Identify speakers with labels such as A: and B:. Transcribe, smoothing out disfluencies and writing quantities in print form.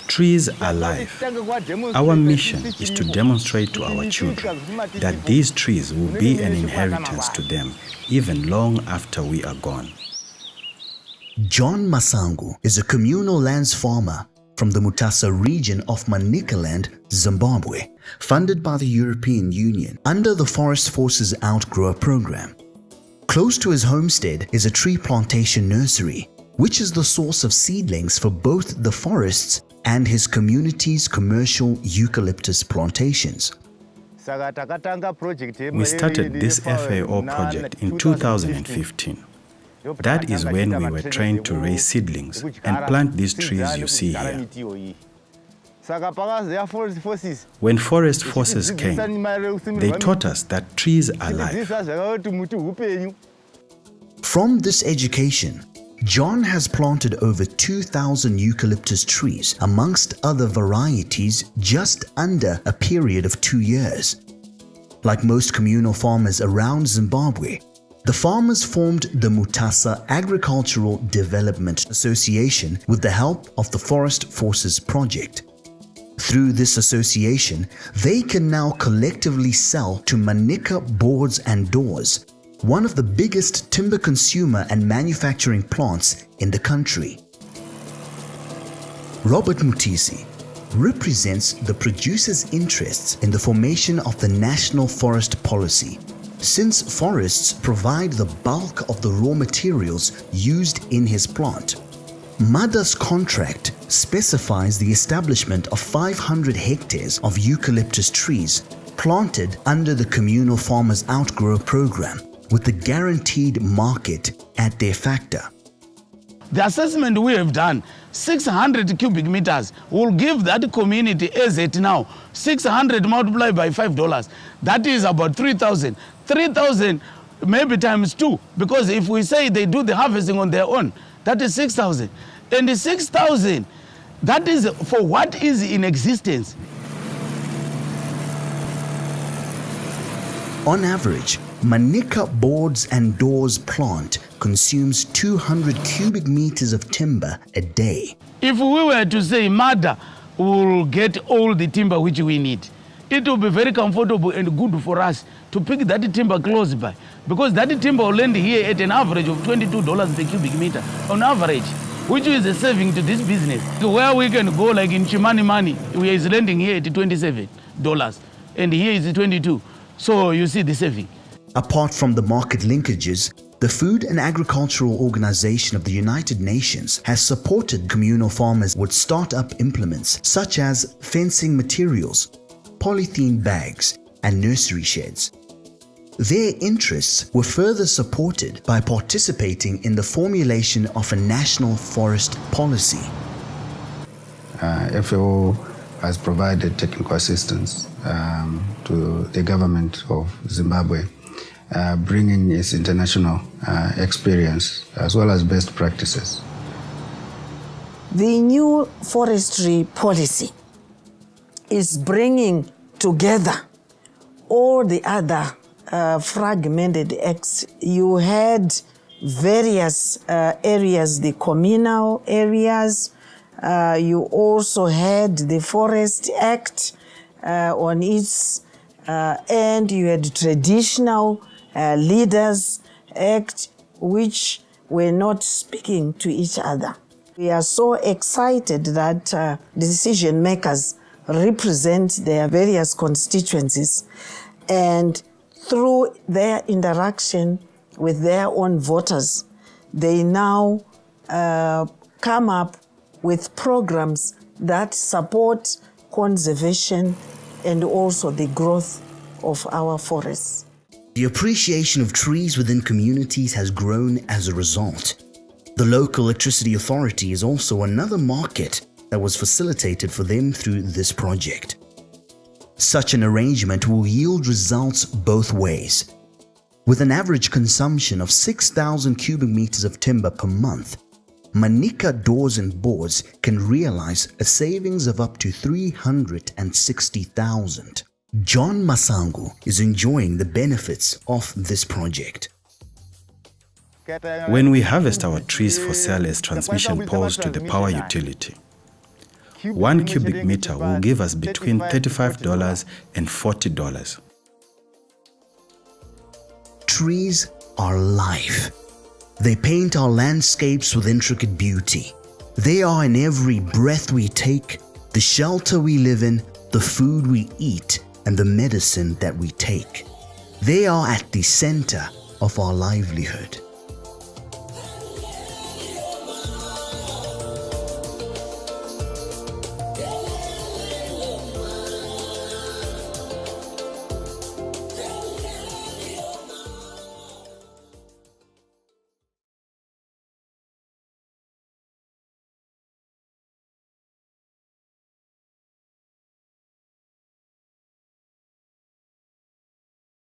A: Trees are life. Our mission is to demonstrate to our children that these trees will be an inheritance to them even long after we are gone.
B: John Masangu is a communal lands farmer from the Mutasa region of Manicaland, Zimbabwe, funded by the European Union under the Forest Forces Outgrower program. Close to his homestead is a tree plantation nursery, which is the source of seedlings for both the forests and his community's commercial eucalyptus plantations.
A: We started this FAO project in 2015. That is when we were trained to raise seedlings and plant these trees you see here. When forest forces came, they taught us that trees are life.
B: From this education, John has planted over 2,000 eucalyptus trees amongst other varieties just under a period of 2 years. Like most communal farmers around Zimbabwe, the farmers formed the Mutasa Agricultural Development Association with the help of the Forest Forces Project. Through this association, they can now collectively sell to Manica boards and doors, one of the biggest timber consumer and manufacturing plants in the country. Robert Mutisi represents the producers' interests in the formation of the National Forest Policy, since forests provide the bulk of the raw materials used in his plant. MADA's contract specifies the establishment of 500 hectares of eucalyptus trees planted under the Communal Farmers Outgrower program with the guaranteed market at their factor.
C: The assessment we have done, 600 cubic meters, will give that community as it now, 600 multiplied by $5. That is about 3,000. 3,000 maybe times 2, because if we say they do the harvesting on their own, that is 6,000. And the 6,000, that is for what is in existence.
B: On average, Manica boards and doors plant consumes 200 cubic meters of timber a day.
C: If we were to say MADA will get all the timber which we need, it will be very comfortable and good for us to pick that timber close by, because that timber will land here at an average of $22 per cubic meter on average, which is a saving to this business. Where we can go, like in Chimani Mani, we is landing here at $27 and here is 22. So you see the saving.
B: Apart from the market linkages, the Food and Agricultural Organization of the United Nations has supported communal farmers with start-up implements such as fencing materials, polythene bags, and nursery sheds. Their interests were further supported by participating in the formulation of a national forest policy.
D: FAO has provided technical assistance to the government of Zimbabwe, bringing its international experience as well as best practices.
E: The new forestry policy is bringing together all the other fragmented acts. You had various areas, the communal areas. You also had the Forest Act on its and you had traditional leaders act, which were not speaking to each other. We are so excited that decision makers represent their various constituencies, and through their interaction with their own voters, they now come up with programs that support conservation and also the growth of our forests.
B: The appreciation of trees within communities has grown as a result. The local electricity authority is also another market that was facilitated for them through this project. Such an arrangement will yield results both ways. With an average consumption of 6,000 cubic meters of timber per month, Manica doors and boards can realize a savings of up to 360,000. John Masangu is enjoying the benefits of this project.
A: When we harvest our trees for sale as transmission poles to the power utility, 1 cubic meter will give us between $35 and $40.
B: Trees are life. They paint our landscapes with intricate beauty. They are in every breath we take, the shelter we live in, the food we eat, and the medicine that we take. They are at the center of our livelihood.